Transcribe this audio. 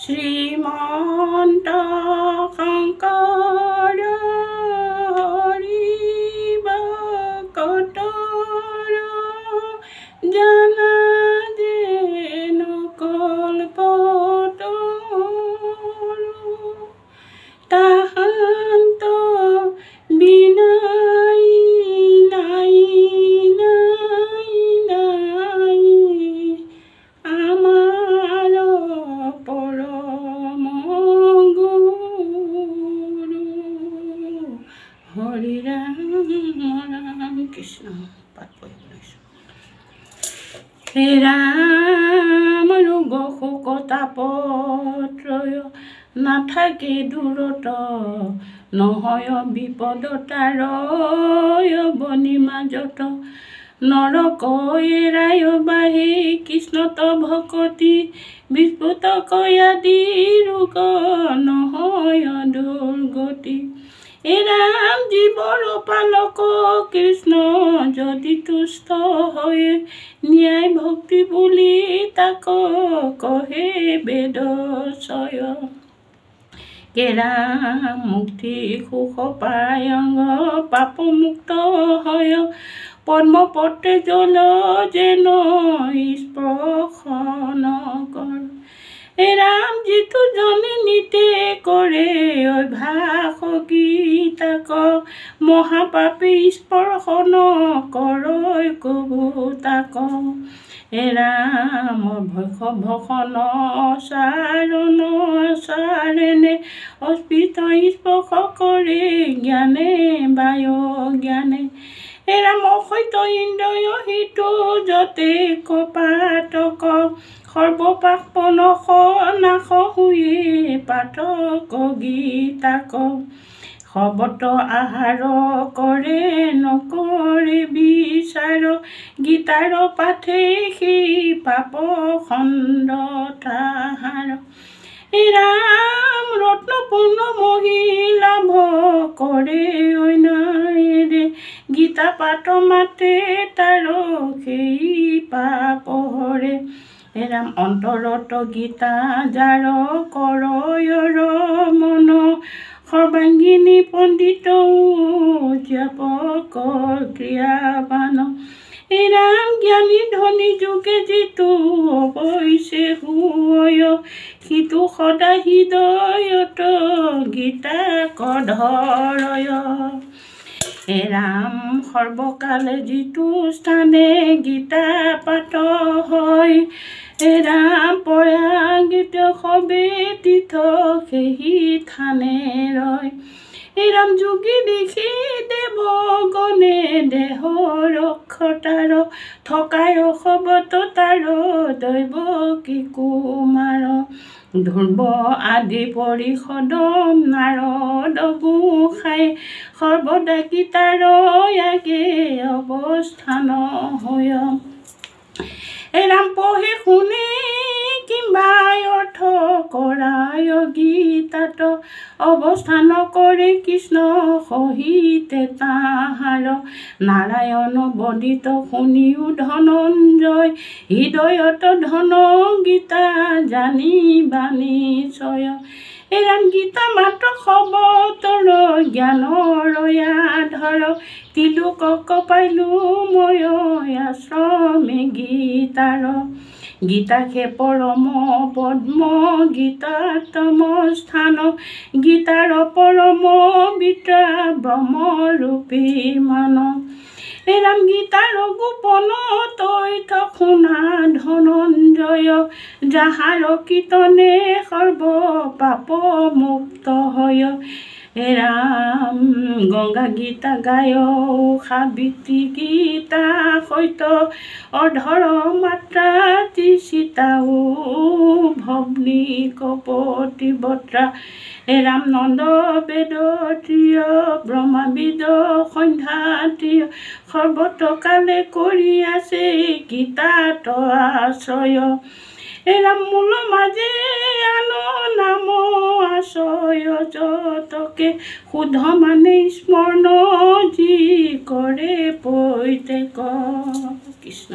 শ্ৰীমন্ত শংকৰ হৰি ভকতৰ জানা যেন কল্পতৰু তাহান্ত বিনাই নাই নাই নাই আমাৰ পৰম গুৰু হৰি ৰাম কৃষ্ণ পাঠ পঢ়িব লৈছোঁ। হে ৰাম ৰোগ শোক তাপত্ৰয় নাথাকে দূৰত নহয় বিপদ তাৰয় বনি মাজত নৰক এৰাই বাঢ়ি কৃষ্ণত ভকতি বিস্ফুট কয়াদি ৰোগ নহয় দুৰ্গতি। হে ৰাম জীৱৰ পালক কৃষ্ণ যদি তুষ্ট হৈ ন্যায় ভক্তি বুলি তাক কহে বেদ ছয়। হে ৰাম মুক্তি সুখ পায় পাপ মুক্ত হয় পদ্মপত্ৰে জল যেন স্পৰ্শ নকৰ। হে ৰাম যিটো জনে নিতে কৰে অভ্যাস গীতাক মহাপাপী স্পৰ্শ নকৰৈ কবু তাক। হে ৰাম ভক্ষণ চাৰণ চাৰণে অস্পিত স্পৰ্শ কৰে জ্ঞানে বায় জ্ঞানে। হে ৰাম অসত্য ইন্দ্ৰিয় হিতু যতে কপাতক সৰ্বপাপ নশ নাশ হুয়ে পাঠক গীতাক। সবত আহাৰ কৰে নকৰে বিচাৰ গীতাৰ পাঠে সেই পাপ খণ্ড তাহাৰ। হে ৰাম ৰত্নপূৰ্ণ মহিলাভ কৰে অন্যায়ৰে গীতা পাঠ মাতে তাৰ সেই পাপ হৰে। হে ৰাম অন্তৰত গীতা যাৰ কৰয়ৰ মন সৰ্বাংগিনী পণ্ডিত উদ্যাপক ক্ৰিয়াবান। হে ৰাম জ্ঞানী ধনী যোগে যিটো অৱশ্যে হুয় সিটো সদা হৃদয়ত গীতাক ধৰয়। হে ৰাম সৰ্বকালে যিটো স্থানে গীতা পাঠ হয় হে ৰাম পৰাগিত সবে তীৰ্থ সেই থানে ৰয়। হে ৰাম যোগী দেখি দেৱগণে দেহ ৰক্ষতাৰ থকায় সবত তাৰ দৈৱ কি কুমাৰ। ধ্ৰুৱ আদি পৰিষদ নাৰদ গোসাঁই সৰ্বদা গীতাৰ আগে অৱস্থান হয়। হে ৰাম পঢ়ে শুনে কিম্বা অৰ্থ কৰায় গীতাত অৱস্থান কৰে কৃষ্ণ সহিতে তাহাৰ। নাৰায়ণ বদিত শুনিও ধনঞ্জয় হৃদয়ত ধন গীতা জানিবা নিশ্চয়। হে ৰাম গীতা মাত্ৰ সবতৰ জ্ঞানৰ আধাৰ তিলোকক পাইলো মই আশ্ৰমে গীতাৰ। গীতাকে পৰম পদ্ম গীতাতম স্থান গীতাৰ পৰম বিদ্যা ব্ৰহ্মৰূপী মান। হে ৰাম গীতাৰ গোপন তথ্য শুনা ধনঞ্জয় যাহাৰ কীৰ্তনে সৰ্ব পাপ মুক্ত হয়। হে ৰাম গংগা গীতা গায় সাবিত্ৰী গীতা সত্য অধৰ মাত্ৰা তৃষিতাও ভগ্নী কপতি বত্ৰা। হে ৰাম নন্দ বেদ ত্ৰিয় ব্ৰহ্মাবিদ সন্ধ্যা ত্ৰিয় সৰ্বত কালে কৰি আছে গীতাত আশ্ৰয়। হে ৰাম মূল মাজে আন নাম আশ্ৰয় যতকে শুদ্ধ মানে স্মৰণ যি কৰে পৈতেক কৃষ্ণ।